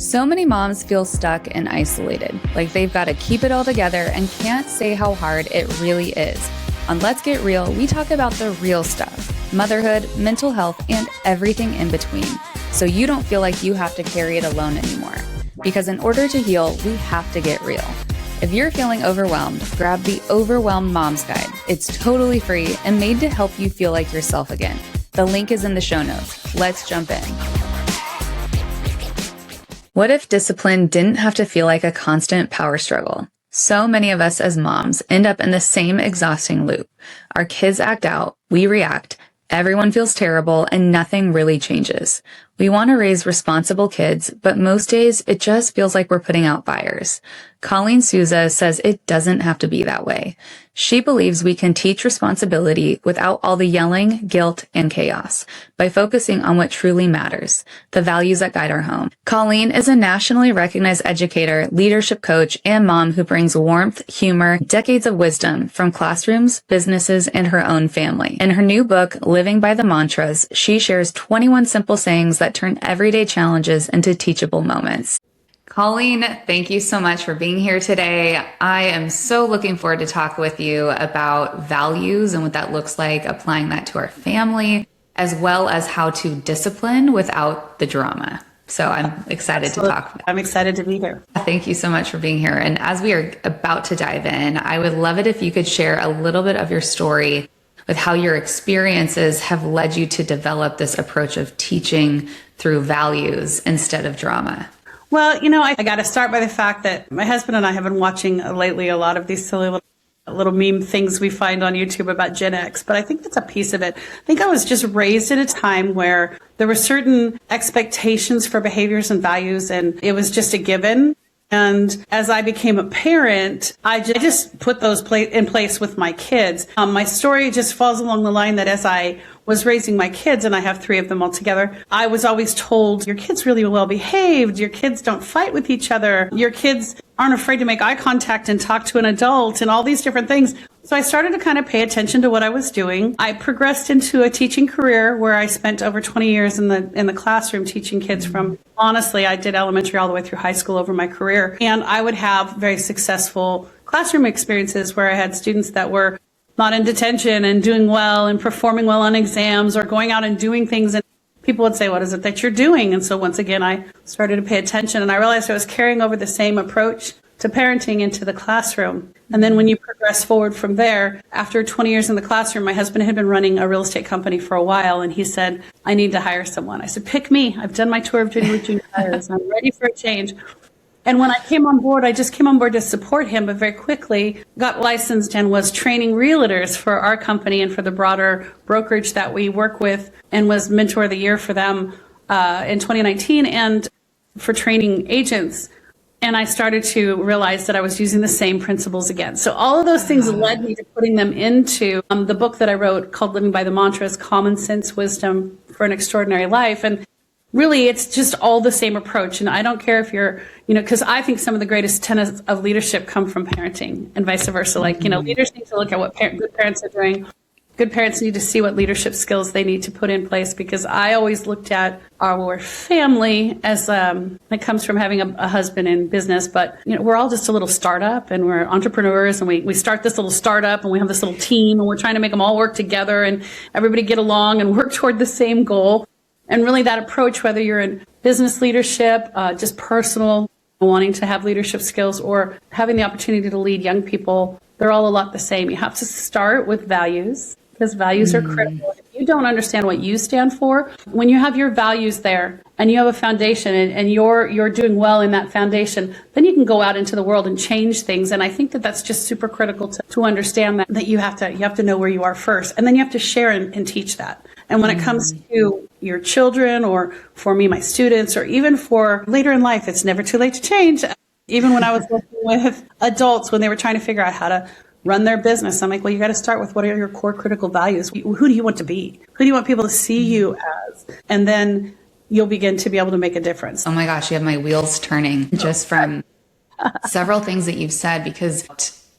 So many moms feel stuck and isolated, like they've got to keep it all together and can't say how hard it really is. On Let's Get Real, we talk about the real stuff, motherhood, mental health, and everything in between, so you don't feel like you have to carry it alone anymore. Because in order to heal, we have to get real. If you're feeling overwhelmed, grab the Overwhelmed Moms Guide. It's totally free and made to help you feel like yourself again. The link is in the show notes. Let's jump in. What if discipline didn't have to feel like a constant power struggle? So many of us as moms end up in the same exhausting loop. Our kids act out, we react, everyone feels terrible, and nothing really changes. We want to raise responsible kids, but most days it just feels like we're putting out fires. Colleen Souza says it doesn't have to be that way. She believes we can teach responsibility without all the yelling, guilt, and chaos by focusing on what truly matters, the values that guide our home. Colleen is a nationally recognized educator, leadership coach, and mom who brings warmth, humor, decades of wisdom from classrooms, businesses, and her own family. In her new book, Living by the Mantras, she shares 21 simple sayings that turn everyday challenges into teachable moments. Colleen, thank you so much for being here today. I am so looking forward to talk with you about values and what that looks like, applying that to our family, as well as how to discipline without the drama. So I'm excited Absolutely. To talk. I'm excited to be here. Thank you so much for being here. And as we are about to dive in, I would love it if you could share a little bit of your story with how your experiences have led you to develop this approach of teaching through values instead of drama. Well, I got to start by the fact that my husband and I have been watching lately a lot of these silly little meme things we find on YouTube about Gen X, but I think that's a piece of it. I think I was just raised at a time where there were certain expectations for behaviors and values, and it was just a given. And as I became a parent, I just put those in place with my kids. My story just falls along the line that as I was raising my kids, and I have 3 of them all together, I was always told, your kids really well behaved, your kids don't fight with each other, your kids aren't afraid to make eye contact and talk to an adult, and all these different things. So I started to kind of pay attention to what I was doing. I progressed into a teaching career where I spent over 20 years in the classroom teaching kids from, honestly, I did elementary all the way through high school over my career. And I would have very successful classroom experiences where I had students that were not in detention and doing well and performing well on exams or going out and doing things. And people would say, what is it that you're doing? And so once again, I started to pay attention, and I realized I was carrying over the same approach to parenting into the classroom. And then when you progress forward from there, after 20 years in the classroom, my husband had been running a real estate company for a while, and he said, I need to hire someone. I said, pick me. I've done my tour of duty with junior hires. I'm ready for a change. And when I came on board, I just came on board to support him, but very quickly got licensed and was training realtors for our company and for the broader brokerage that we work with, and was Mentor of the Year for them in 2019 and for training agents. And I started to realize that I was using the same principles again. So all of those things led me to putting them into the book that I wrote called Living by the Mantras, Common Sense Wisdom for an Extraordinary Life. And really, it's just all the same approach. And I don't care if you're, because I think some of the greatest tenets of leadership come from parenting and vice versa. Like, leaders need to look at what good parents are doing. Good parents need to see what leadership skills they need to put in place, because I always looked at our family as, it comes from having a husband in business, but, we're all just a little startup, and we're entrepreneurs, and we start this little startup, and we have this little team, and we're trying to make them all work together and everybody get along and work toward the same goal. And really that approach, whether you're in business leadership, just personal, wanting to have leadership skills, or having the opportunity to lead young people, they're all a lot the same. You have to start with values, because values are critical. If you don't understand what you stand for, when you have your values there and you have a foundation and you're doing well in that foundation, then you can go out into the world and change things. And I think that that's just super critical to understand that you have to know where you are first, and then you have to share and teach that. And when it comes to your children, or for me, my students, or even for later in life, it's never too late to change. Even when I was working with adults, when they were trying to figure out how to run their business, I'm like, well, you got to start with what are your core critical values? Who do you want to be? Who do you want people to see you as? And then you'll begin to be able to make a difference. Oh my gosh, you have my wheels turning just from several things that you've said, because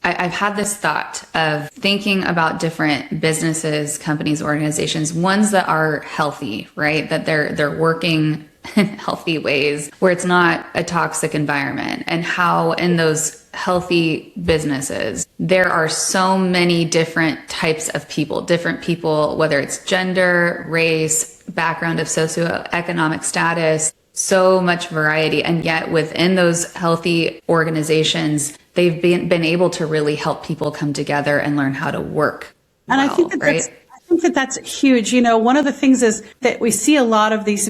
I've had this thought of thinking about different businesses, companies, organizations, ones that are healthy, right? That they're working in healthy ways where it's not a toxic environment, and how in those healthy businesses, there are so many different types of people, whether it's gender, race, background of socioeconomic status, so much variety. And yet within those healthy organizations, they've been able to really help people come together and learn how to work. And well, I think that right? that's huge. You know, one of the things is that we see a lot of these,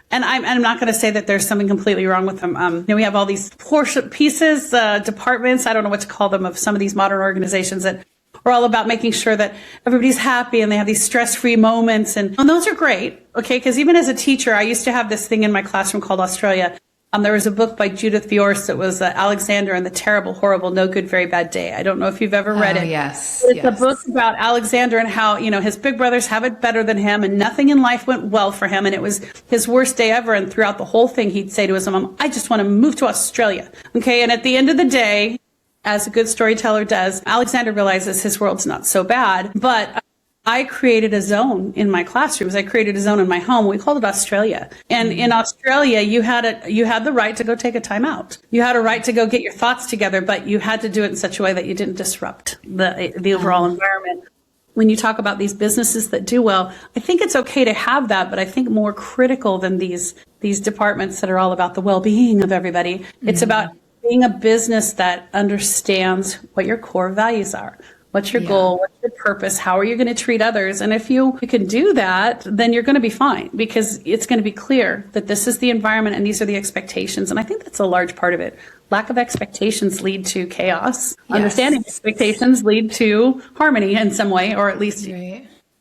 and I'm not going to say that there's something completely wrong with them. You know, we have all these portion pieces, departments, I don't know what to call them, of some of these modern organizations that are all about making sure that everybody's happy and they have these stress-free moments. And those are great, okay? Because even as a teacher, I used to have this thing in my classroom called Australia. There was a book by Judith Viorst that was Alexander and the Terrible, Horrible, No Good, Very Bad Day. I don't know if you've ever read it. Yes. It's a book about Alexander and how, you know, his big brothers have it better than him and nothing in life went well for him. And it was his worst day ever. And throughout the whole thing, he'd say to his mom, I just want to move to Australia. Okay. And at the end of the day, as a good storyteller does, Alexander realizes his world's not so bad. But I created a zone in my classrooms. I created a zone in my home. We called it Australia. And in Australia, you had the right to go take a time out. You had a right to go get your thoughts together, but you had to do it in such a way that you didn't disrupt the overall environment. When you talk about these businesses that do well, I think it's okay to have that, but I think more critical than these departments that are all about the well-being of everybody. It's about being a business that understands what your core values are. What's your goal? What's your purpose? How are you going to treat others? And if you can do that, then you're going to be fine, because it's going to be clear that this is the environment and these are the expectations. And I think that's a large part of it. Lack of expectations lead to chaos. Yes. Understanding expectations lead to harmony in some way, or at least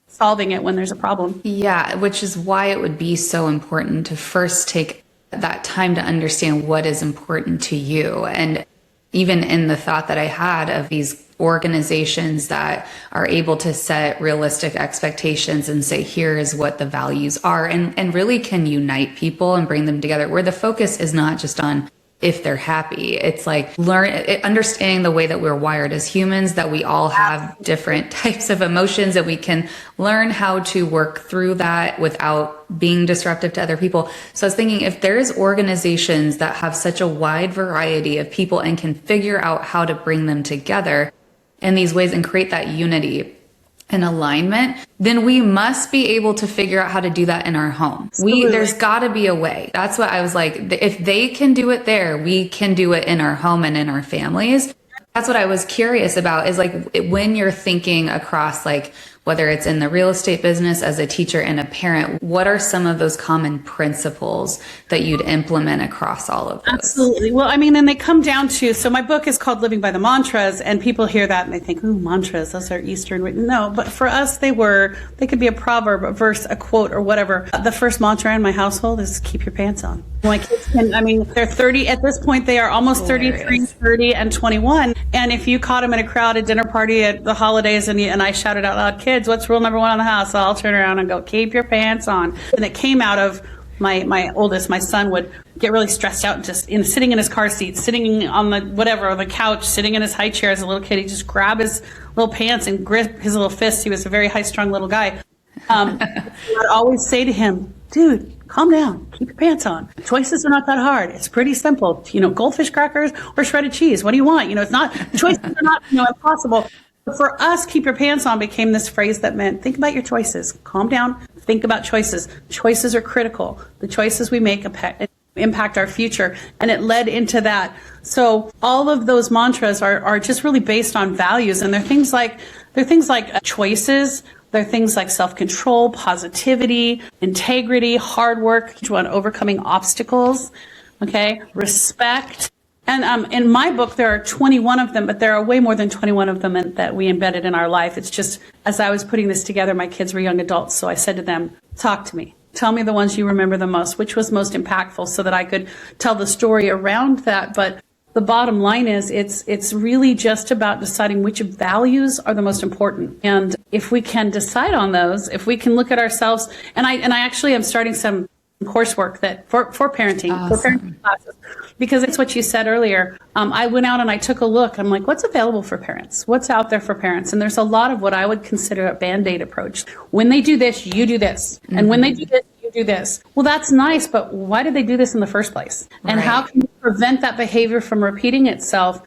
solving it when there's a problem. Yeah, which is why it would be so important to first take that time to understand what is important to you. And even in the thought that I had of these organizations that are able to set realistic expectations and say, here is what the values are, and really can unite people and bring them together, where the focus is not just on if they're happy. It's like understanding the way that we're wired as humans, that we all have different types of emotions, and we can learn how to work through that without being disruptive to other people. So I was thinking, if there's organizations that have such a wide variety of people and can figure out how to bring them together in these ways and create that unity and alignment, then we must be able to figure out how to do that in our home. There's got to be a way. That's what I was like, if they can do it there, we can do it in our home and in our families. That's what I was curious about, is like, when you're thinking across, like, whether it's in the real estate business as a teacher and a parent, what are some of those common principles that you'd implement across all of those? Absolutely. Well, I mean, and they come down to, so my book is called Living by the Mantras, and people hear that and they think, ooh, mantras, those are Eastern. No, but for us, they could be a proverb, a verse, a quote, or whatever. The first mantra in my household is keep your pants on. My kids they're 30, at this point, they are almost 33, 30, and 21. And if you caught them in a crowd, a dinner party at the holidays, and I shouted out loud, kids, what's rule number one on the house? So I'll turn around and go, keep your pants on. And it came out of my oldest, my son would get really stressed out, just sitting in his car seat, sitting on the couch, sitting in his high chair as a little kid. He'd just grab his little pants and grip his little fists. He was a very high-strung little guy. I would always say to him, dude, calm down, keep your pants on. Choices are not that hard. It's pretty simple. Goldfish crackers or shredded cheese. What do you want? It's not, choices are not, impossible. For us, keep your pants on became this phrase that meant, think about your choices. Calm down, think about choices. Choices are critical. The choices we make impact our future. And it led into that. So all of those mantras are just really based on values. And they're things like choices. They're things like self-control, positivity, integrity, hard work, overcoming obstacles, respect. And in my book, there are 21 of them, but there are way more than 21 of them that we embedded in our life. It's just, as I was putting this together, my kids were young adults. So I said to them, talk to me. Tell me the ones you remember the most, which was most impactful, so that I could tell the story around that. But the bottom line is it's really just about deciding which values are the most important. And if we can decide on those, if we can look at ourselves, and I actually am starting some coursework that for parenting, awesome. For parenting classes, because it's what you said earlier. I went out and I took a look. I'm like, what's available for parents? What's out there for parents? And there's a lot of what I would consider a Band-Aid approach. When they do this, you do this. Mm-hmm. And when they do this, you do this. Well, that's nice, but why did they do this in the first place? And how can you prevent that behavior from repeating itself?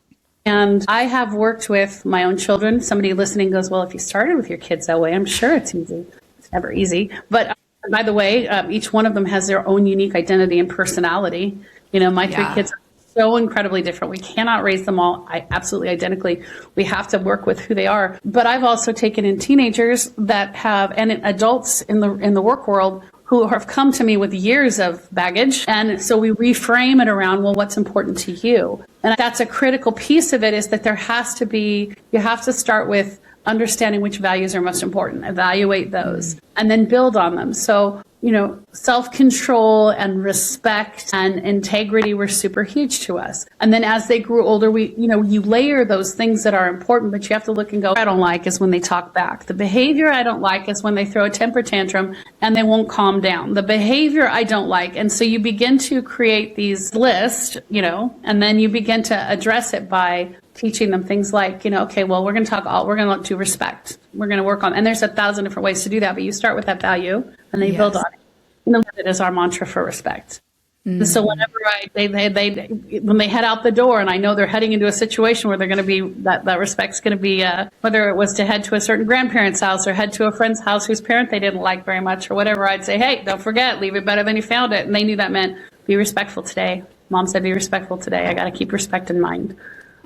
And I have worked with my own children. Somebody listening goes, well, if you started with your kids that way, I'm sure it's easy. It's never easy. But by the way, each one of them has their own unique identity and personality. You know, my 3 kids are so incredibly different. We cannot raise them all absolutely identically. We have to work with who they are. But I've also taken in teenagers that have, and adults in the work world who have come to me with years of baggage. And so we reframe it around, well, what's important to you? And that's a critical piece of it, is that there has to be, you have to start with understanding which values are most important, evaluate those, and then build on them. So, you know, self-control and respect and integrity were super huge to us. And then as they grew older, you layer those things that are important, but you have to look and go, I don't like is when they talk back. The behavior I don't like is when they throw a temper tantrum and they won't calm down. The behavior I don't like. And so you begin to create these lists, and then you begin to address it by teaching them things like, okay, well, we're going to do respect. We're going to work on, and there's 1,000 different ways to do that, but you start with that value and they build on it. It is our mantra for respect. And so whenever when they head out the door and I know they're heading into a situation where they're going to be, that respect's going to be, whether it was to head to a certain grandparent's house or head to a friend's house whose parent they didn't like very much or whatever, I'd say, hey, don't forget, leave it better than you found it. And they knew that meant be respectful today. Mom said, be respectful today. I got to keep respect in mind.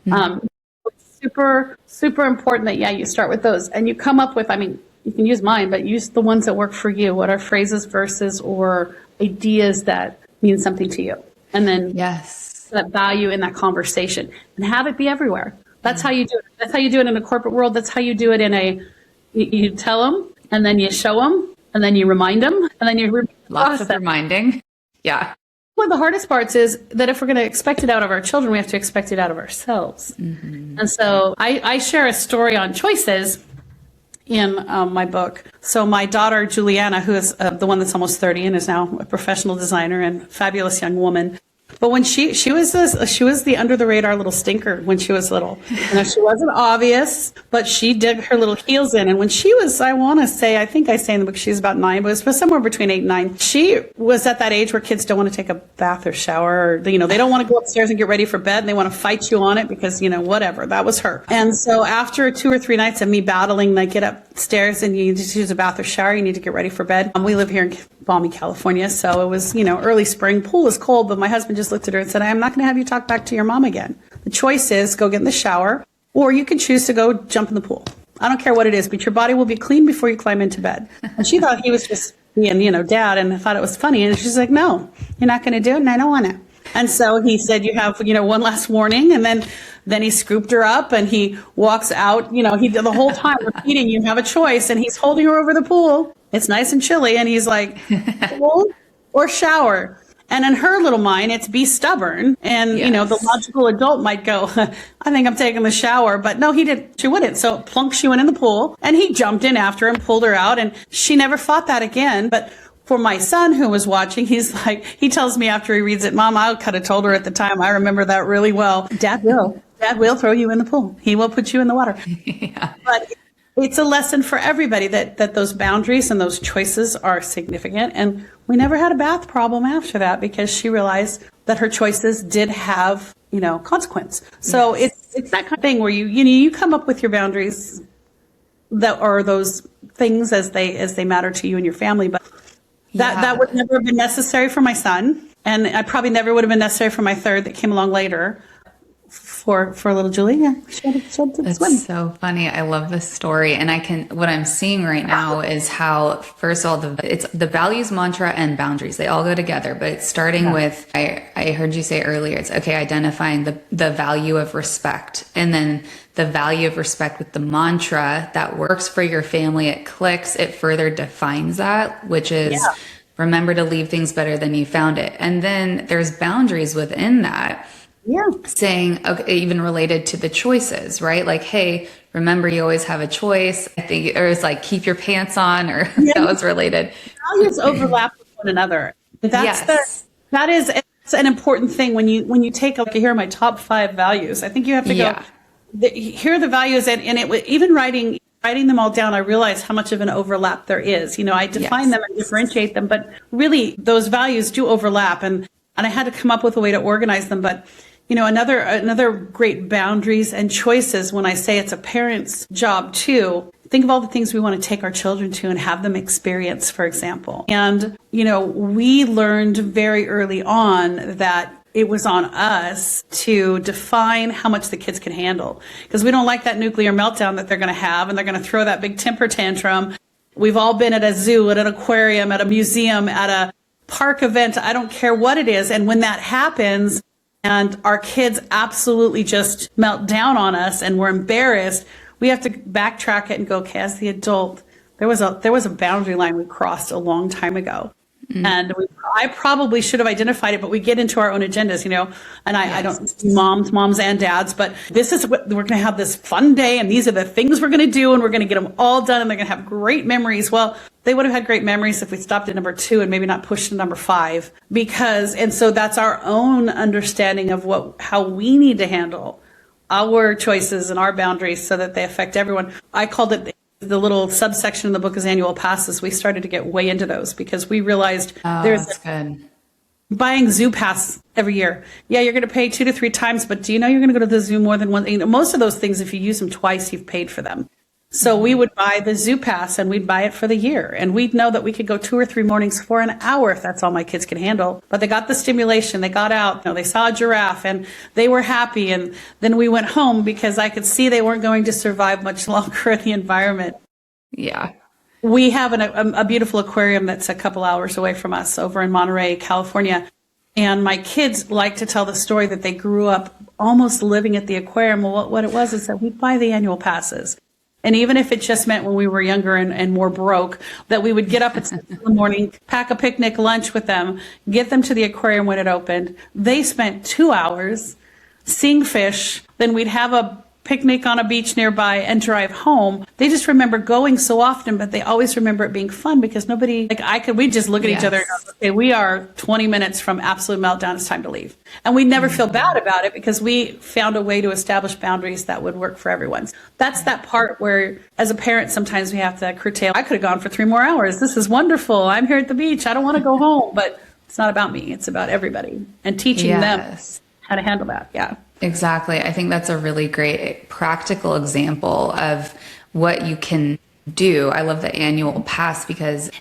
It's super, super important that, you start with those and you come up with, you can use mine, but use the ones that work for you. What are phrases, verses, or ideas that mean something to you? And then that value in that conversation and have it be everywhere. That's how you do it. That's how you do it in a corporate world. That's how you do it you tell them and then you show them and then you remind them and then you lots of reminding. Yeah. One of the hardest parts is that if we're going to expect it out of our children, we have to expect it out of ourselves. And so I share a story on choices in my book. So my daughter, Juliana, who is the one that's almost 30 and is now a professional designer and fabulous young woman. But when she was the under the radar little stinker when she was little. She wasn't obvious, but she did her little heels in. And when she was, I think I say in the book, she's about 9, but it was somewhere between 8 and 9. She was at that age where kids don't want to take a bath or shower, or, they don't want to go upstairs and get ready for bed and they want to fight you on it because, whatever. That was her. And so after 2 or 3 nights of me battling, like, get upstairs and you need to use a bath or shower, you need to get ready for bed. We live here in balmy California, so it was, early spring. Pool is cold, but my husband just looked at her and said, I'm not going to have you talk back to your mom again. The choice is go get in the shower, or you can choose to go jump in the pool. I don't care what it is, but your body will be clean before you climb into bed. And she thought he was just being, dad, and thought it was funny. And she's like, no, you're not going to do it, and I don't want to. And so he said, you have, one last warning. And then he scooped her up and he walks out, he did the whole time repeating, you have a choice. And he's holding her over the pool. It's nice and chilly. And he's like, pool or shower. And in her little mind, it's be stubborn. And, the logical adult might go, I think I'm taking the shower. But no, she wouldn't. So plunk, she went in the pool and he jumped in after her and pulled her out. And she never fought that again. But for my son who was watching, he tells me after he reads it, Mom, I could have told her at the time. I remember that really well. Dad will throw you in the pool. He will put you in the water. But it's a lesson for everybody that those boundaries and those choices are significant. And we never had a bath problem after that because she realized that her choices did have, consequence. So it's that kind of thing where you come up with your boundaries that are those things as they matter to you and your family. But that would never have been necessary for my son. And I probably never would have been necessary for my third that came along later. For little Julie, That's so funny. I love this story, and what I'm seeing right now is how, first of all, it's the values, mantra, and boundaries. They all go together, but it's starting with, I heard you say earlier, it's okay, identifying the value of respect, and then the value of respect with the mantra that works for your family. It clicks. It further defines that, which is remember to leave things better than you found it, and then there's boundaries within that. Saying, okay, even related to the choices, right? Like, hey, remember you always have a choice. I think, or it's like, keep your pants on, or that was related. Values overlap with one another. It's an important thing when you take, here are my top 5 values. I think you have to go, here are the values, and even writing writing them all down, I realized how much of an overlap there is. I define them and differentiate them, but really those values do overlap. And I had to come up with a way to organize them. But, another great boundaries and choices when I say it's a parent's job too. Think of all the things we want to take our children to and have them experience, for example. And, we learned very early on that it was on us to define how much the kids can handle, because we don't like that nuclear meltdown that they're going to have, and they're going to throw that big temper tantrum. We've all been at a zoo, at an aquarium, at a museum, at a park event. I don't care what it is. And when that happens and our kids absolutely just melt down on us and we're embarrassed, we have to backtrack it and go, okay, as the adult, there was a boundary line we crossed a long time ago. And I probably should have identified it, but we get into our own agendas, and I don't see moms and dads, but this is what we're going to have, this fun day. And these are the things we're going to do. And we're going to get them all done. And they're going to have great memories. Well, they would have had great memories if we stopped at number 2 and maybe not pushed to number 5, and so that's our own understanding of how we need to handle our choices and our boundaries so that they affect everyone. I called it the little subsection in the book is annual passes. We started to get way into those because we realized buying zoo pass every year. Yeah, you're going to pay 2 to 3 times, but do you know you're going to go to the zoo more than once? Most of those things, if you use them twice, you've paid for them. So we would buy the zoo pass and we'd buy it for the year. And we'd know that we could go 2 or 3 mornings for an hour if that's all my kids can handle. But they got the stimulation. They got out. They saw a giraffe and they were happy. And then we went home because I could see they weren't going to survive much longer in the environment. Yeah. We have a beautiful aquarium that's a couple hours away from us over in Monterey, California. And my kids like to tell the story that they grew up almost living at the aquarium. Well, what it was is that we'd buy the annual passes. And even if it just meant when we were younger and more broke, that we would get up at 6 in the morning, pack a picnic lunch with them, get them to the aquarium when it opened. They spent 2 hours seeing fish. Then we'd have a picnic on a beach nearby and drive home. They just remember going so often, but they always remember it being fun because we'd just look at each other and go, okay, we are 20 minutes from absolute meltdown. It's time to leave. And we never feel bad about it because we found a way to establish boundaries that would work for everyone. That's that part where, as a parent, sometimes we have to curtail. I could have gone for 3 more hours. This is wonderful. I'm here at the beach. I don't want to go home, but it's not about me. It's about everybody and teaching them how to handle that. Yeah. Exactly. I think that's a really great practical example of what you can do. I love the annual pass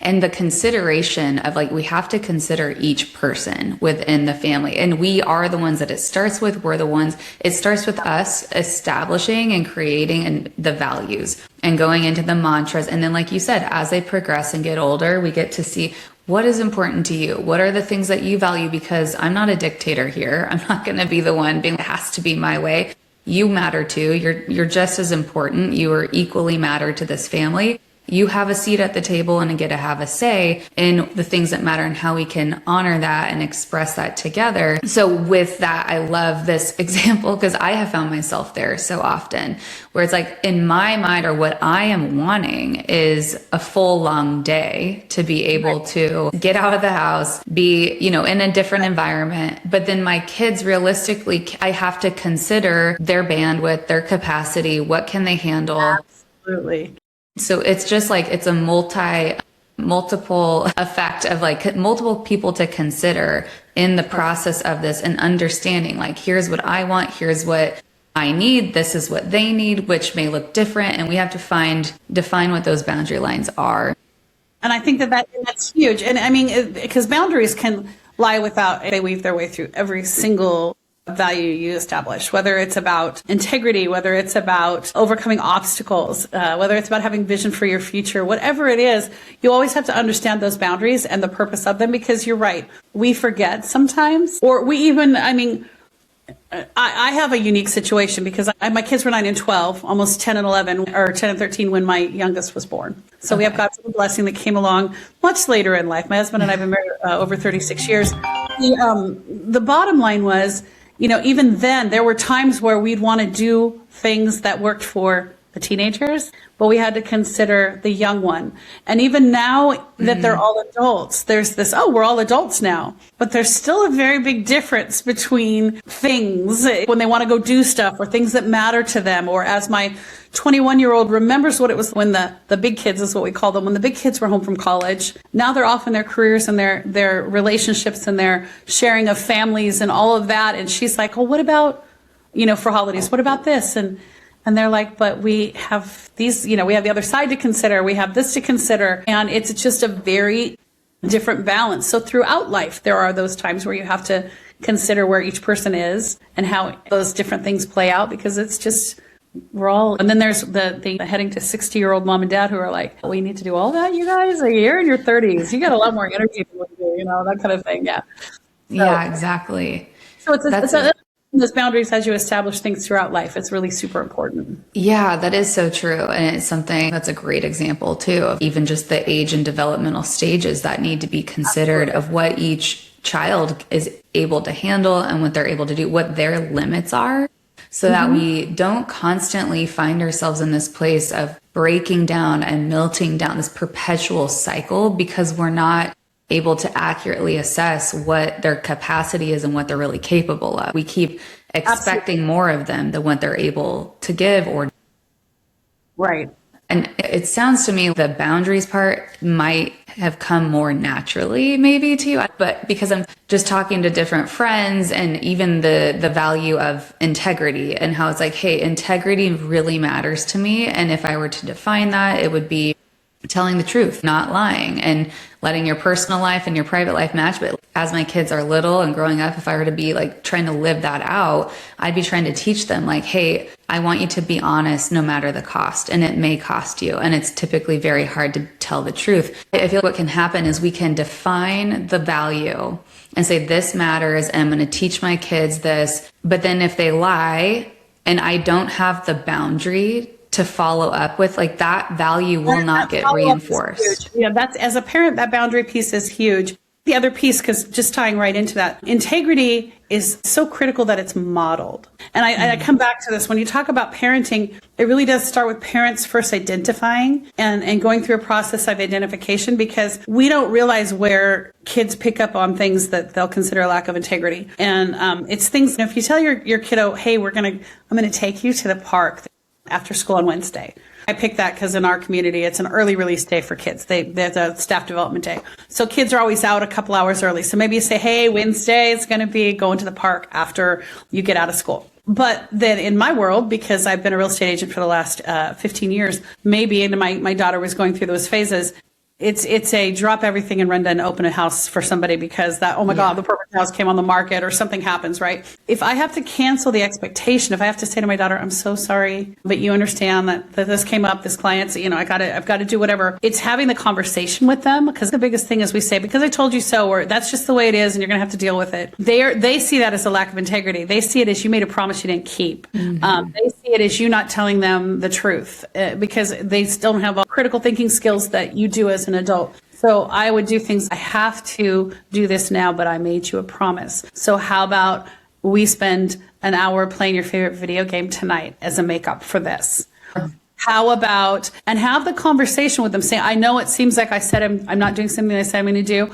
and the consideration of we have to consider each person within the family. And we are the ones that it starts with. It starts with us establishing and creating and the values and going into the mantras. And then, like you said, as they progress and get older, we get to see what is important to you? What are the things that you value? Because I'm not a dictator here. I'm not going to be the one being, it has to be my way. You matter too. You're just as important. You are equally matter to this family. You have a seat at the table and get to have a say in the things that matter and how we can honor that and express that together. So with that, I love this example because I have found myself there so often where it's in my mind, or what I am wanting is a full long day to be able to get out of the house, be, in a different environment. But then my kids, realistically, I have to consider their bandwidth, their capacity, what can they handle? Absolutely. So it's just it's a multiple effect of multiple people to consider in the process of this and understanding here's what I want, here's what I need, this is what they need, which may look different. And we have to define what those boundary lines are. And I think that's huge. And I mean, because boundaries can lie they weave their way through every single value you establish, whether it's about integrity, whether it's about overcoming obstacles, whether it's about having vision for your future, whatever it is, you always have to understand those boundaries and the purpose of them, because you're right. We forget sometimes, or we even, I have a unique situation because my kids were 9 and 12, almost 10 and 11, or 10 and 13 when my youngest was born. So we have God's blessing that came along much later in life. My husband and I have been married over 36 years. The bottom line was, even then there were times where we'd want to do things that worked for the the teenagers, but we had to consider the young one. And even now that they're all adults, there's this, oh, we're all adults now. But there's still a very big difference between things when they want to go do stuff or things that matter to them. Or as my 21-year-old remembers what it was when the big kids is what we call them, when the big kids were home from college. Now they're off in their careers and their relationships and their sharing of families and all of that. And she's like, oh, what about, for holidays, what about this? And they're like, but we have these, we have the other side to consider. We have this to consider. And it's just a very different balance. So throughout life, there are those times where you have to consider where each person is and how those different things play out, because it's just, we're all, and then there's the heading to 60-year-old mom and dad who are like, we need to do all that, you guys? Like, you're in your 30s. You got a lot more energy than what you do, that kind of thing. Yeah. Yeah, exactly. So those boundaries as you establish things throughout life, it's really super important. Yeah, that is so true. And it's something that's a great example too, of even just the age and developmental stages that need to be considered. Absolutely. Of what each child is able to handle and what they're able to do, what their limits are, so that we don't constantly find ourselves in this place of breaking down and melting down, this perpetual cycle, because we're not able to accurately assess what their capacity is and what they're really capable of. We keep expecting more of them than what they're able to give or. Right. And it sounds to me the boundaries part might have come more naturally maybe to you, but because I'm just talking to different friends, and even the value of integrity and how it's like, hey, integrity really matters to me. And if I were to define that, it would be telling the truth, not lying, and letting your personal life and your private life match. But as my kids are little and growing up, if I were to be like trying to live that out, I'd be trying to teach them like, hey, I want you to be honest no matter the cost, and it may cost you. And it's typically very hard to tell the truth. I feel what can happen is we can define the value and say, this matters, and I'm going to teach my kids this. But then if they lie and I don't have the boundary to follow up with, like, that value will not get reinforced. Yeah, that's, as a parent, that boundary piece is huge. The other piece, because just tying right into that, integrity is so critical that it's modeled. And I come back to this. When you talk about parenting, it really does start with parents first identifying and going through a process of identification, because we don't realize where kids pick up on things that they'll consider a lack of integrity. And it's things, if you tell your kiddo, hey, I'm going to take you to the park after school on Wednesday. I picked that because in our community, it's an early release day for kids. There's a staff development day. So kids are always out a couple hours early. So maybe you say, hey, Wednesday is going to be going to the park after you get out of school. But then in my world, because I've been a real estate agent for the last 15 years, maybe, and my daughter was going through those phases, it's a drop everything and run down and open a house for somebody because that, oh my God, the perfect house came on the market or something happens, right? If I have to cancel the expectation, if I have to say to my daughter, I'm so sorry, but you understand that this came up, this client's, I've got to do whatever. It's having the conversation with them, because the biggest thing is we say, because I told you so, or that's just the way it is and you're going to have to deal with it. They see that as a lack of integrity. They see it as you made a promise you didn't keep. They see it as you not telling them the truth because they still don't have all critical thinking skills that you do as an adult. So I would do things, I have to do this now, but I made you a promise. So how about we spend an hour playing your favorite video game tonight as a makeup for this? How about, and have the conversation with them, saying, I know it seems like I said I'm not doing something I said I'm going to do.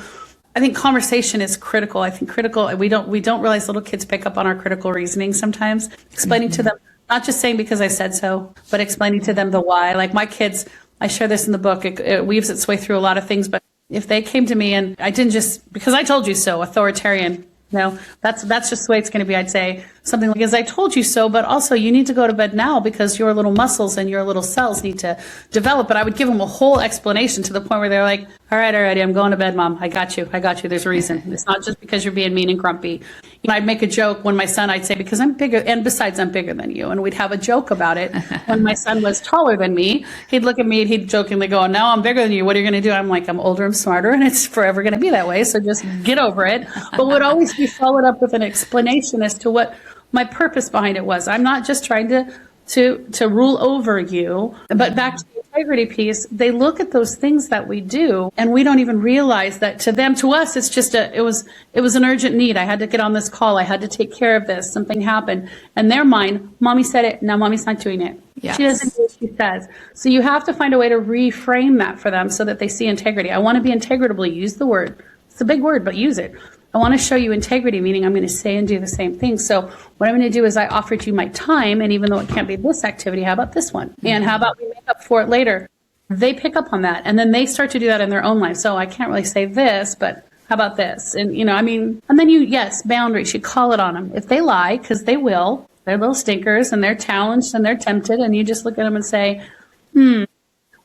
I think conversation is critical. I think critical, we don't realize little kids pick up on our critical reasoning sometimes. Explaining to them, not just saying because I said so, but explaining to them the why. Like my kids, I share this in the book. It weaves its way through a lot of things. But if they came to me and I didn't just, because I told you so, authoritarian, that's just the way it's going to be. I'd say something like, as I told you so, but also you need to go to bed now because your little muscles and your little cells need to develop. But I would give them a whole explanation to the point where they're like, all right, I'm going to bed, Mom. I got you. There's a reason. It's not just because you're being mean and grumpy. I'd make a joke when my son, I'd say, because I'm bigger, and besides I'm bigger than you. And we'd have a joke about it. When my son was taller than me, he'd look at me and he'd jokingly go, now I'm bigger than you. What are you going to do? I'm like, I'm older, I'm smarter, and it's forever going to be that way. So just get over it. But would always be followed up with an explanation as to what my purpose behind it was. I'm not just trying to rule over you, but back to the integrity piece, they look at those things that we do and we don't even realize that to us, it's just it was an urgent need. I had to get on this call. I had to take care of this. Something happened. And their mind, mommy said it. Now mommy's not doing it. Yes. She doesn't do what she says. So you have to find a way to reframe that for them so that they see integrity. I want to be integratable. Use the word. It's a big word, but use it. I want to show you integrity, meaning I'm going to say and do the same thing. So what I'm going to do is I offered you my time, and even though it can't be this activity, how about this one? And how about we make up for it later? They pick up on that, and then they start to do that in their own life. So I can't really say this, but how about this? And, and then yes, boundaries. You call it on them. If they lie, because they will, they're little stinkers, and they're challenged, and they're tempted, and you just look at them and say, we're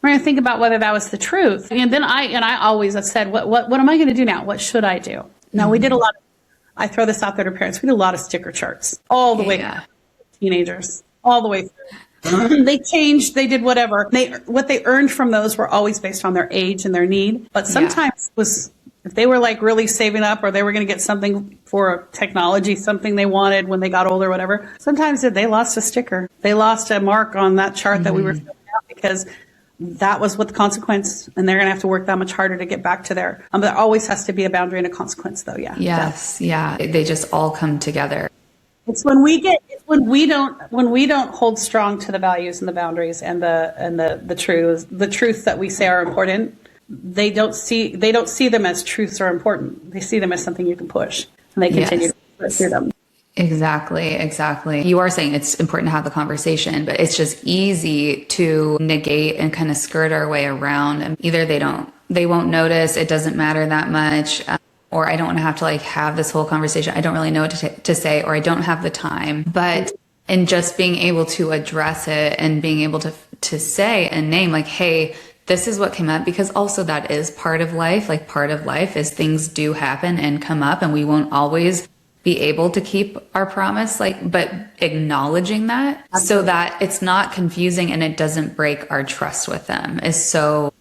going to think about whether that was the truth. And then I always have said, what am I going to do now? What should I do? Now, we did a lot of, I throw this out there to parents, we did a lot of sticker charts all the way to teenagers, all the way through. They changed, they did whatever. What they earned from those were always based on their age and their need. But sometimes if they were like really saving up, or they were going to get something for technology, something they wanted when they got older, or whatever, sometimes they lost a sticker. They lost a mark on that chart that we were filling out because that was what the consequence, and they're going to have to work that much harder to get back to there. There always has to be a boundary and a consequence, though. Yeah. Yes. Yeah. They just all come together. It's when we don't hold strong to the values and the boundaries and the truths that we say are important. They don't see them as truths are important. They see them as something you can push, and they continue to push through them. Exactly. You are saying it's important to have the conversation, but it's just easy to negate and kind of skirt our way around. And either they won't notice, it doesn't matter that much, or I don't want to have to have this whole conversation. I don't really know what to say, or I don't have the time. But in just being able to address it and being able to say and name hey, this is what came up, because also that is part of life. Part of life is things do happen and come up, and we won't always be able to keep our promise, but acknowledging that so that it's not confusing and it doesn't break our trust with them is so.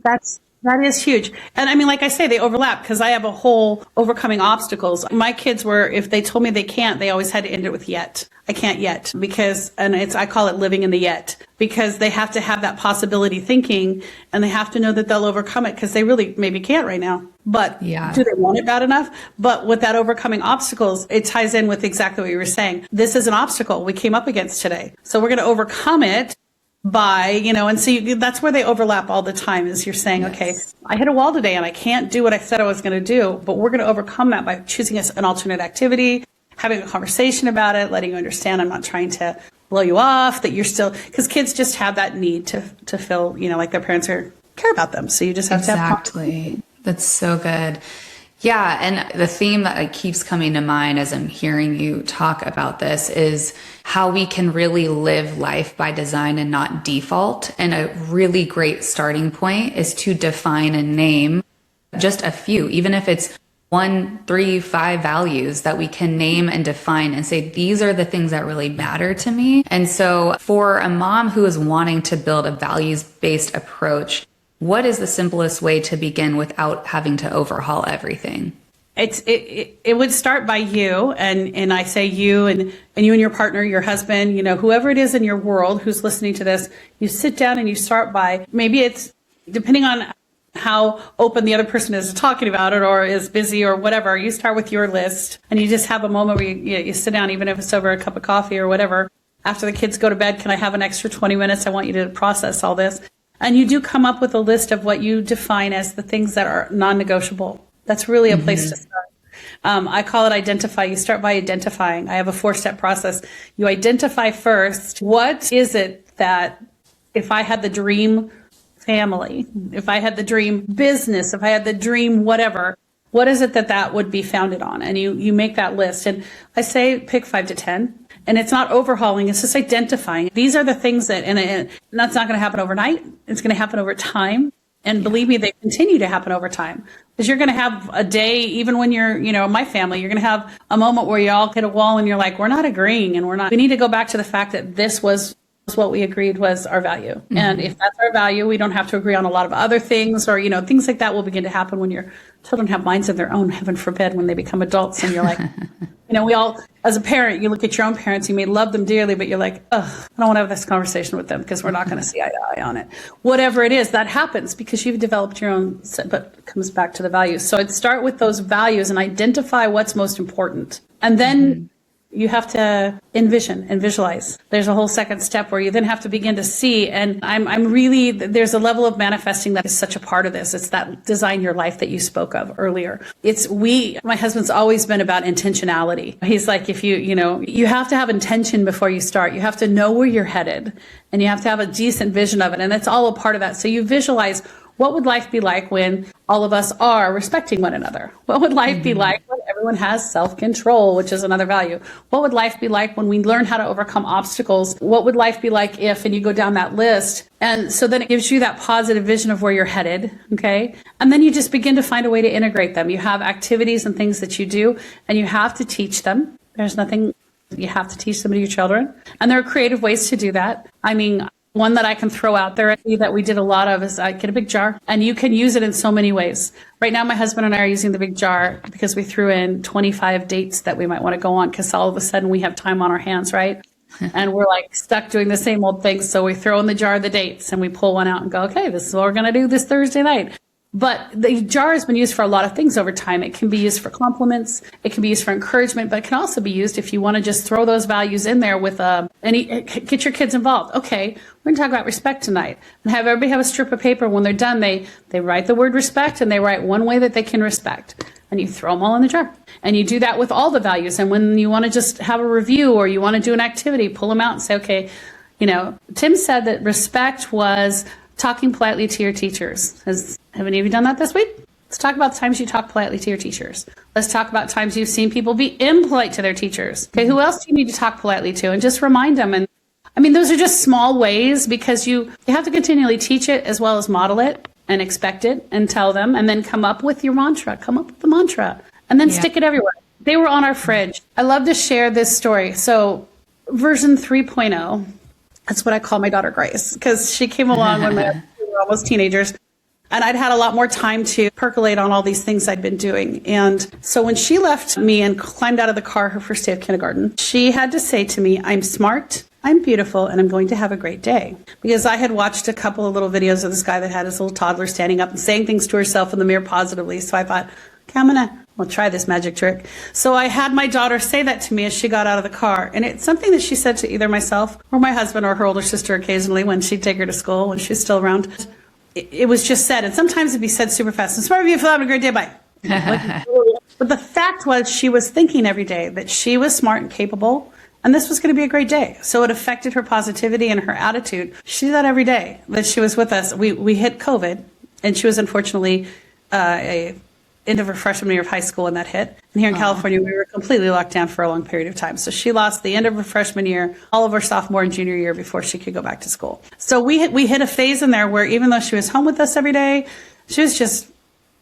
That is huge. And I mean, like I say, they overlap because I have a whole overcoming obstacles. My kids were, if they told me they can't, they always had to end it with yet. I can't yet, because, I call it living in the yet, because they have to have that possibility thinking, and they have to know that they'll overcome it, because they really maybe can't right now. But do they want it bad enough? But with that overcoming obstacles, it ties in with exactly what you were saying. This is an obstacle we came up against today. So we're going to overcome it by, and so that's where they overlap all the time, is you're saying, okay, I hit a wall today and I can't do what I said I was going to do, but we're going to overcome that by choosing an alternate activity, having a conversation about it, letting you understand I'm not trying to blow you off, that you're still, because kids just have that need to feel, like their parents care about them. So you just have to have. Exactly. That's so good. Yeah. And the theme that keeps coming to mind as I'm hearing you talk about this is how we can really live life by design and not default. And a really great starting point is to define and name just a few, even if it's 1, 3, 5 values that we can name and define and say, these are the things that really matter to me. And so for a mom who is wanting to build a values-based approach, what is the simplest way to begin without having to overhaul everything? It would start by you, and I say you and you and your partner, your husband, whoever it is in your world who's listening to this, you sit down and you start by, maybe it's depending on how open the other person is talking about it or is busy or whatever, you start with your list and you just have a moment where you sit down, even if it's over a cup of coffee or whatever. After the kids go to bed, can I have an extra 20 minutes? I want you to process all this. And you do come up with a list of what you define as the things that are non-negotiable. That's really a place to start. I call it identify. You start by identifying. I have a 4-step process. You identify first, what is it that if I had the dream family, if I had the dream business, if I had the dream whatever, what is it that would be founded on? And you make that list. And I say pick 5 to 10. And it's not overhauling, it's just identifying. These are the things that, and that's not going to happen overnight. It's going to happen over time. And believe me, they continue to happen over time. Because you're going to have a day, even when you're, my family, you're going to have a moment where you all hit a wall and you're like, we're not agreeing and we need to go back to the fact that this was what we agreed was our value. Mm-hmm. And if that's our value, we don't have to agree on a lot of other things, or, things like that will begin to happen when your children have minds of their own, heaven forbid, when they become adults. And you're like, we all, as a parent, you look at your own parents, you may love them dearly, but you're like, ugh, I don't want to have this conversation with them because we're not going to see eye to eye on it. Whatever it is, that happens because you've developed your own, but it comes back to the values. So I'd start with those values and identify what's most important. And then you have to envision and visualize. There's a whole second step where you then have to begin to see. And I'm really, there's a level of manifesting that is such a part of this. It's that design your life that you spoke of earlier. My husband's always been about intentionality. He's like, if you have to have intention before you start. You have to know where you're headed and you have to have a decent vision of it. And it's all a part of that. So you visualize, what would life be like when all of us are respecting one another? What would life be like when everyone has self-control, which is another value? What would life be like when we learn how to overcome obstacles? What would life be like if, and you go down that list. And so then it gives you that positive vision of where you're headed, okay? And then you just begin to find a way to integrate them. You have activities and things that you do, and you have to teach them. There's nothing, you have to teach them to your children. And there are creative ways to do that. One that I can throw out there that we did a lot of is I get a big jar, and you can use it in so many ways. Right now, my husband and I are using the big jar because we threw in 25 dates that we might want to go on because all of a sudden we have time on our hands, right? And we're like stuck doing the same old things. So we throw in the jar the dates and we pull one out and go, okay, this is what we're going to do this Thursday night. But the jar has been used for a lot of things over time. It can be used for compliments. It can be used for encouragement, but it can also be used if you want to just throw those values in there with get your kids involved. Okay, we're going to talk about respect tonight, and have everybody have a strip of paper. When they're done, they write the word respect, and they write one way that they can respect, and you throw them all in the jar. And you do that with all the values. And when you want to just have a review or you want to do an activity, pull them out and say, okay, Tim said that respect was talking politely to your teachers. Have any of you done that this week? Let's talk about the times you talk politely to your teachers. Let's talk about times you've seen people be impolite to their teachers. Okay, who else do you need to talk politely to? And just remind them. And those are just small ways because you have to continually teach it as well as model it and expect it and tell them, and then come up with your mantra. Come up with the mantra and then stick it everywhere. They were on our fridge. I love to share this story. So version 3.0. That's what I call my daughter Grace, because she came along when we were almost teenagers. And I'd had a lot more time to percolate on all these things I'd been doing. And so when she left me and climbed out of the car her first day of kindergarten, she had to say to me, I'm smart, I'm beautiful, and I'm going to have a great day. Because I had watched a couple of little videos of this guy that had his little toddler standing up and saying things to herself in the mirror positively. So I thought, okay, I'll try this magic trick. So I had my daughter say that to me as she got out of the car. And it's something that she said to either myself or my husband or her older sister occasionally when she'd take her to school when she's still around. It was just said, and sometimes it'd be said super fast. I'm smart of you for having a great day, bye. But the fact was she was thinking every day that she was smart and capable, and this was going to be a great day. So it affected her positivity and her attitude. She did that every day that she was with us. We hit COVID, and she was unfortunately end of her freshman year of high school when that hit. And here in California, we were completely locked down for a long period of time. So she lost the end of her freshman year, all of her sophomore and junior year before she could go back to school. So we hit a phase in there where even though she was home with us every day, she was just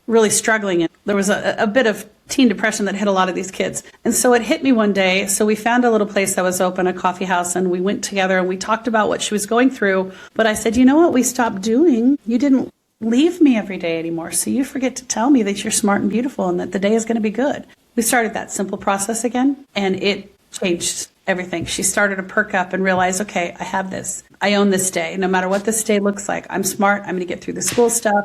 really struggling. And there was a bit of teen depression that hit a lot of these kids. And so it hit me one day. So we found a little place that was open, a coffee house, and we went together and we talked about what she was going through. But I said, you know what we stopped doing? You didn't leave me every day anymore. So you forget to tell me that you're smart and beautiful and that the day is going to be good. We started that simple process again, and it changed everything. She started to perk up and realize, okay, I have this. I own this day. No matter what this day looks like, I'm smart. I'm going to get through the school stuff.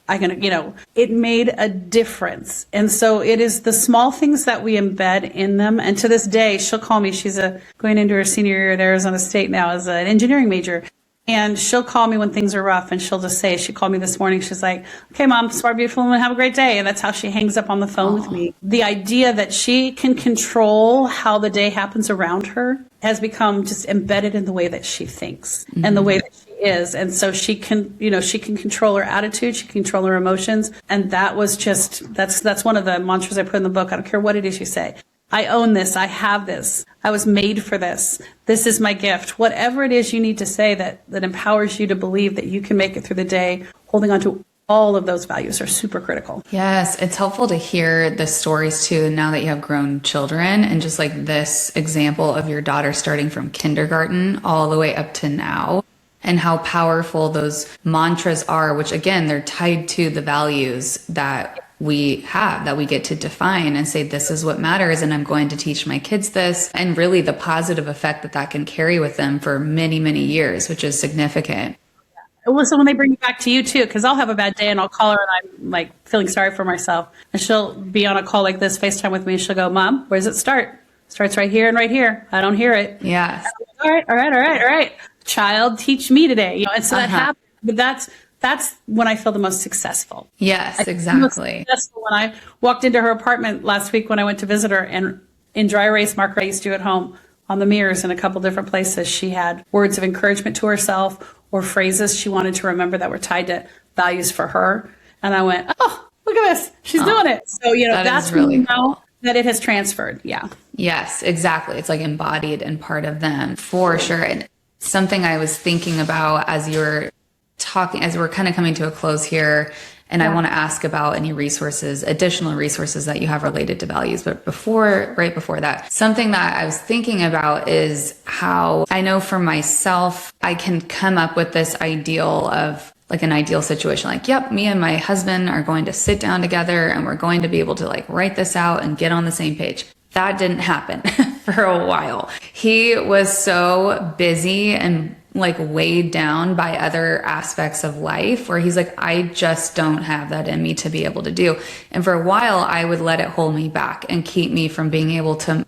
It made a difference. And so it is the small things that we embed in them. And to this day, she'll call me. She's going into her senior year at Arizona State now as an engineering major. And she'll call me when things are rough, and she'll just say, she called me this morning, she's like, okay, Mom, smart, beautiful, and have a great day. And that's how she hangs up on the phone with me. The idea that she can control how the day happens around her has become just embedded in the way that she thinks and the way that she is. And so she can control her attitude, she can control her emotions. And that was that's one of the mantras I put in the book. I don't care what it is you say. I own this. I have this. I was made for this. This is my gift. Whatever it is you need to say that empowers you to believe that you can make it through the day, holding on to All of those values are super critical. Yes, it's helpful to hear the stories too, now that you have grown children, and just like this example of your daughter starting from kindergarten all the way up to now, and how powerful those mantras are, which again, they're tied to the values that we have, that we get to define and say, this is what matters, and I'm going to teach my kids this, and really the positive effect that that can carry with them for many, many years, which is significant. Well, so when they bring it back to you too, because I'll have a bad day and I'll call her and I'm like feeling sorry for myself. And she'll be on a call like this, FaceTime with me, and she'll go, Mom, where does it start? Starts right here and right here. I don't hear it. Yes. All right. Child, teach me today. And so that happens. But that's when I feel the most successful. Yes, exactly. Successful when I walked into her apartment last week when I went to visit her, and in dry erase marker I used to do at home on the mirrors in a couple different places, she had words of encouragement to herself or phrases she wanted to remember that were tied to values for her. And I went, oh, look at this. She's doing it. So, that's really when you know that it has transferred. Yeah. Yes, exactly. It's like embodied and part of them for sure. And something I was thinking about as you were talking, as we're kind of coming to a close here, and I want to ask about any resources, additional resources that you have related to values. But right before that, something that I was thinking about is how I know for myself, I can come up with this ideal of like an ideal situation. Like, yep, me and my husband are going to sit down together and we're going to be able to like write this out and get on the same page. That didn't happen for a while. He was so busy and like weighed down by other aspects of life where he's like, I just don't have that in me to be able to do. And for a while, I would let it hold me back and keep me from being able to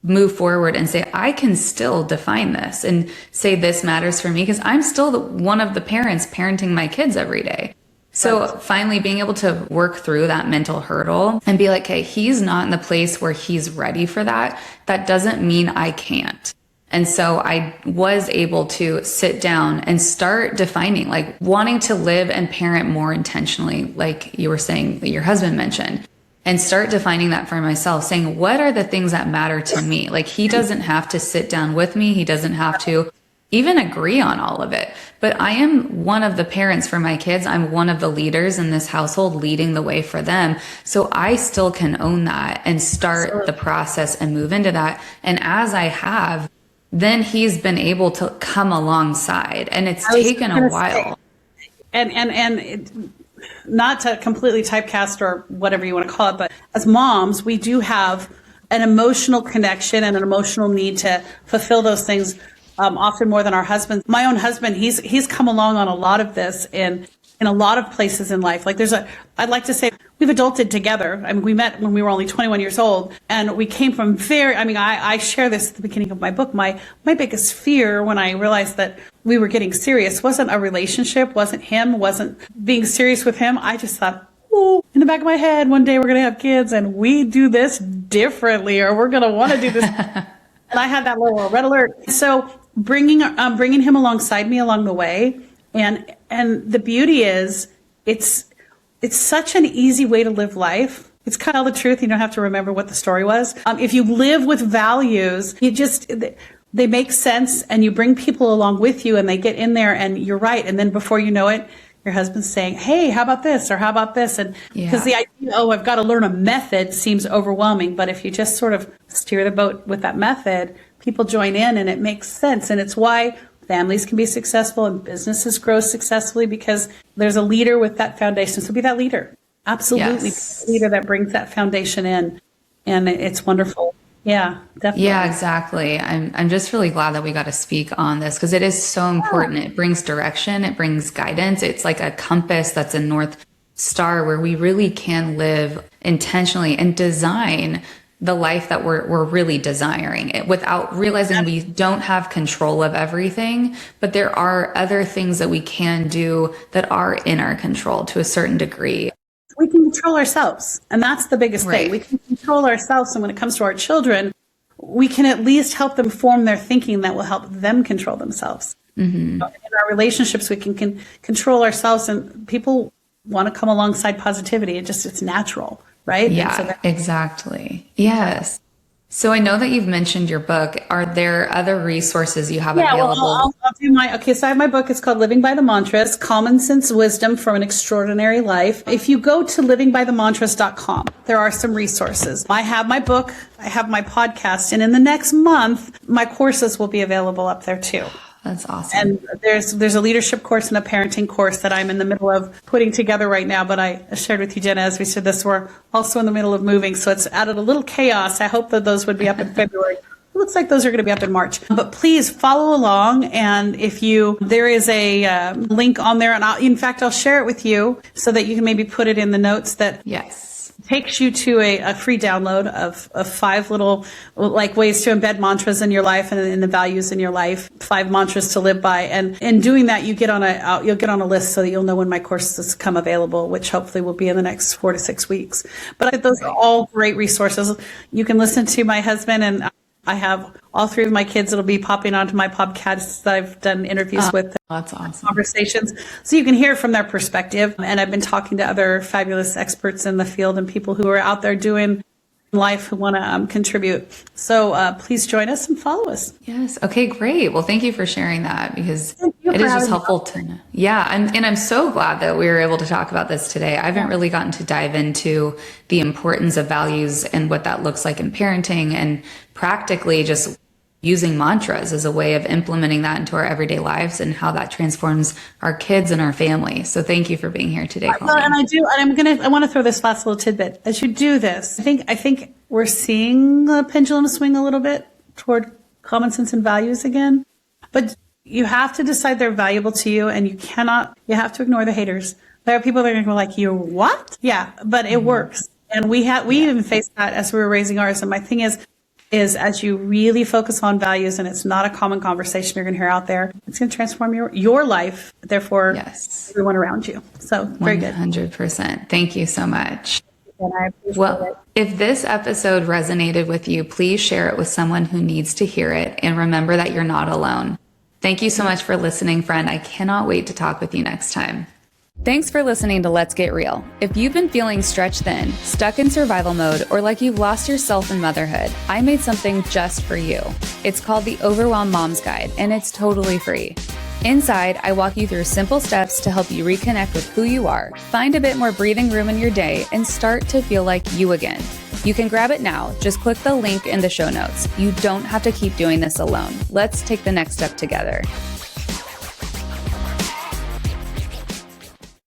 move forward and say, I can still define this and say this matters for me because I'm still one of the parents parenting my kids every day. So finally being able to work through that mental hurdle and be like, okay, he's not in the place where he's ready for that. That doesn't mean I can't. And so I was able to sit down and start defining, like wanting to live and parent more intentionally, like you were saying that your husband mentioned, and start defining that for myself, saying, what are the things that matter to me? Like he doesn't have to sit down with me. He doesn't have to even agree on all of it. But I am one of the parents for my kids. I'm one of the leaders in this household, leading the way for them. So I still can own that and start the process and move into that. And as I have, then he's been able to come alongside, and it's taken a while. And not to completely typecast or whatever you want to call it, but as moms, we do have an emotional connection and an emotional need to fulfill those things, often more than our husbands. My own husband, he's come along on a lot of this in a lot of places in life. Like I'd like to say we've adulted together. I mean, we met when we were only 21 years old, and we came from I share this at the beginning of my book. My biggest fear when I realized that we were getting serious wasn't a relationship, wasn't him, wasn't being serious with him. I just thought, oh, in the back of my head, one day we're going to have kids and we do this differently, or we're going to want to do this. And I had that little red alert. So bringing him alongside me along the way. And the beauty is it's such an easy way to live life. It's kind of the truth. You don't have to remember what the story was. If you live with values, they make sense, and you bring people along with you and they get in there and you're right. And then before you know it, your husband's saying, hey, how about this? Or how about this? And because the idea, I've got to learn a method seems overwhelming. But if you just sort of steer the boat with that method, people join in and it makes sense. And it's why families can be successful and businesses grow successfully, because there's a leader with that foundation. So be that leader. Absolutely. Yes. Be the leader that brings that foundation in. And it's wonderful. Yeah, definitely. Yeah, exactly. I'm just really glad that we got to speak on this because it is so important. It brings direction. It brings guidance. It's like a compass that's a North Star where we really can live intentionally and design the life that we're really desiring it without realizing we don't have control of everything, but there are other things that we can do that are in our control to a certain degree. We can control ourselves. And that's the biggest thing. We can control ourselves. And when it comes to our children, we can at least help them form their thinking that will help them control themselves. Mm-hmm. In our relationships, we can control ourselves, and people want to come alongside positivity. It's natural. Right? Yeah, exactly. Yes. So I know that you've mentioned your book. Are there other resources you have available? I'll do so I have my book. It's called Living by the Mantras, Common Sense Wisdom from an Extraordinary Life. If you go to livingbythemantras.com, there are some resources. I have my book, I have my podcast, and in the next month, my courses will be available up there too. That's awesome. And there's a leadership course and a parenting course that I'm in the middle of putting together right now. But I shared with you, Jenna, as we said this, we're also in the middle of moving. So it's added a little chaos. I hope that those would be up in February. It looks like those are going to be up in March. But please follow along. And there is a link on there. And I'll share it with you so that you can maybe put it in the notes that yes. Takes you to a free download of 5 little ways to embed mantras in your life and in the values in your life, 5 mantras to live by. And in doing that, you'll get on a list so that you'll know when my courses come available, which hopefully will be in the next 4 to 6 weeks. But those are all great resources. You can listen to my husband, and I have all 3 of my kids that'll be popping onto my podcasts that I've done interviews with. That's awesome. Conversations. So you can hear from their perspective. And I've been talking to other fabulous experts in the field and people who are out there doing life who want to contribute. So please join us and follow us. Yes. Okay, great. Well, thank you for sharing that, because it is just helpful to know. Yeah. And I'm so glad that we were able to talk about this today. I haven't really gotten to dive into the importance of values and what that looks like in parenting, and practically just using mantras as a way of implementing that into our everyday lives and how that transforms our kids and our family. So thank you for being here today, Colleen. And I want to throw this last little tidbit. As you do this, I think we're seeing the pendulum swing a little bit toward common sense and values again. But you have to decide they're valuable to you, and you have to ignore the haters. There are people that are going to go like, "You what?" Yeah, but it works. And we even faced that as we were raising ours. And my thing is as you really focus on values, and it's not a common conversation you're going to hear out there, it's going to transform your life, therefore everyone around you. So very good. 100%. Thank you so much. And I appreciate it. If this episode resonated with you, please share it with someone who needs to hear it. And remember that you're not alone. Thank you so much for listening, friend. I cannot wait to talk with you next time. Thanks for listening to Let's Get Real. If you've been feeling stretched thin, stuck in survival mode, or like you've lost yourself in motherhood, I made something just for you. It's called the Overwhelmed Mom's Guide, and it's totally free. Inside, I walk you through simple steps to help you reconnect with who you are, find a bit more breathing room in your day, and start to feel like you again. You can grab it now. Just click the link in the show notes. You don't have to keep doing this alone. Let's take the next step together.